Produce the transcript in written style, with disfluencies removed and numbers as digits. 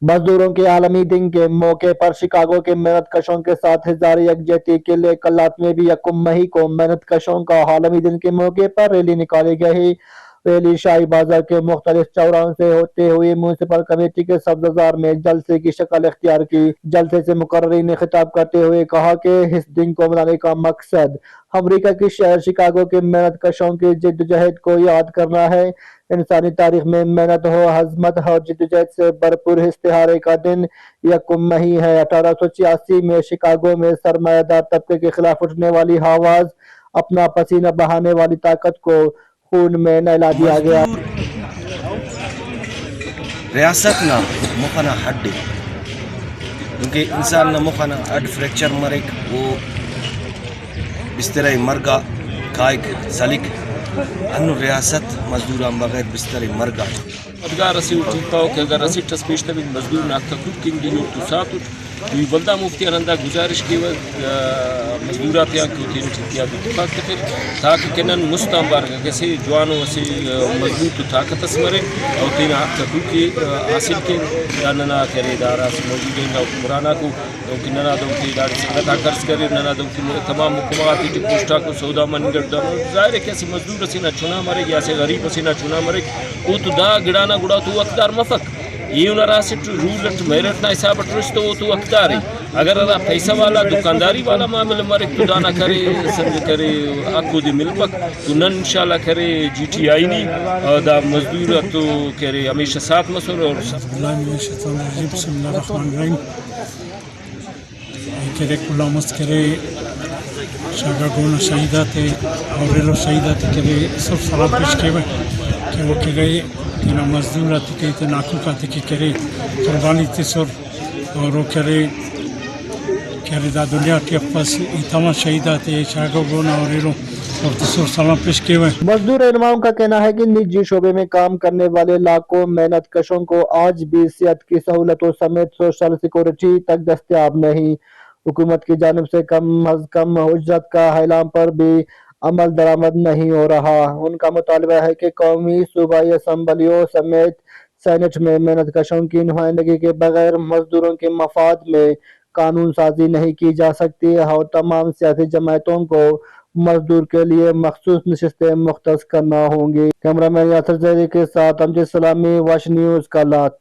मजदूरों के आलमी दिन के मौके पर शिकागो के मेहनत कशों के साथ इजहार यकजहती के लिए कल्लात में भी 1 मई को मेहनत कशों का आलमी दिन के मौके पर रैली निकाली गई। रैली शाही बाजार के मुख्तलिफ चौराहों से होते हुए म्यूनसिपल कमेटी के सब्जाजार में जलसे की शक्ल इख्तियार की। जलसे से मुकर्रीन ने खिताब करते हुए कहा कि इस दिन को मनाने का मकसद अमरीका के शहर शिकागो के मेहनत कशों की जिद्दोजहद को याद करना है। इंसानी तारीख में मेहनत हो, हजमत और जिद्दोजहद से भरपूर इश्तिहार का दिन 1 मई है। 1886 में शिकागो में सरमायादार तबके के खिलाफ उठने वाली आवाज अपना पसीना बहाने वाली ताकत को खून में नहला दिया गया। मजदूर रियासत ना मुखना हड्डी क्योंकि इंसान ना मुखना हड फ्रैक्चर मरे वो बिस्तर मरगा कायक सलिक अनु रियासत मजदूर बगैर बिस्तर मरगा अदगार असी उठता कि अगर असी तस्पीश तभी मजदूर नाक तक किंग दिनो तो साथ दुई बंदा मुफ्ती अनंदा गुजारिश की मजदूरात यहाँ की होती है इत्तेफाक के फिर ताकि किन्नन मुस्ताम बार कैसे जवानों से मजबूत तो ताकत असमरे और तीन हाथ तक की हासिल के नना करे दारा मौजूद है पुराना को किन्ना दो की दार संगत आकर्ष करे नना दो की तमाम हुकूमती की पोस्टा को सौदा मन गर्दा जाहिर है कैसे मजदूर से ना चुना मरे या से गरीब से ना चुना मरे वो तो दा गिड़ाना गुड़ा तो अकदार मफक ये उनरासिट रूल मेरट ना हिसाब तो वो तो अकदार है अगर अदा पैसा वाला दुकानदारी वाला मामले मरे तो दाना करे समझ करे आपको दी मिलपक तो नन इंशाल्लाह करे जीटीआई नहीं दा मजदूर तो करे हमेशा साथ मसर और करे कुलामस करे शागागोना शहीदाते और रेलो शहीदाते करे सब सलाम पेश केवे कि वो करे कि मजदूर आते के तो नाकू काते के करे कुर्बानी तिसर और वो करे दा दुनिया के पास तमाम शहीदाते शागागोना और रेलो और तिसर सलाम पेश केवे। मजदूर रहनुमाओं का कहना है कि निजी शोबे में काम करने वाले लाखों मेहनत कशों को आज भी सेहत की सहूलतों समेत सोशल सिक्योरिटी तक दस्तयाब नहीं। हुकूमत की जानिब से कम अज कम उजरत का ऐलान पर भी अमल दरामद नहीं हो रहा। उनका मुतालबा है कि कौमी सूबाई असम्बलियों समेत सेनेट में मेहनत कशों की नुमाइंदगी के बगैर मजदूरों के मफाद में कानून साजी नहीं की जा सकती और तमाम सियासी जमातों को मजदूर के लिए मखसूस नशिस्तें मुख्तस करना होंगी। कैमरामैन यासर जैदी के साथ अमजद सलामी, वॉच न्यूज़, कल्लात।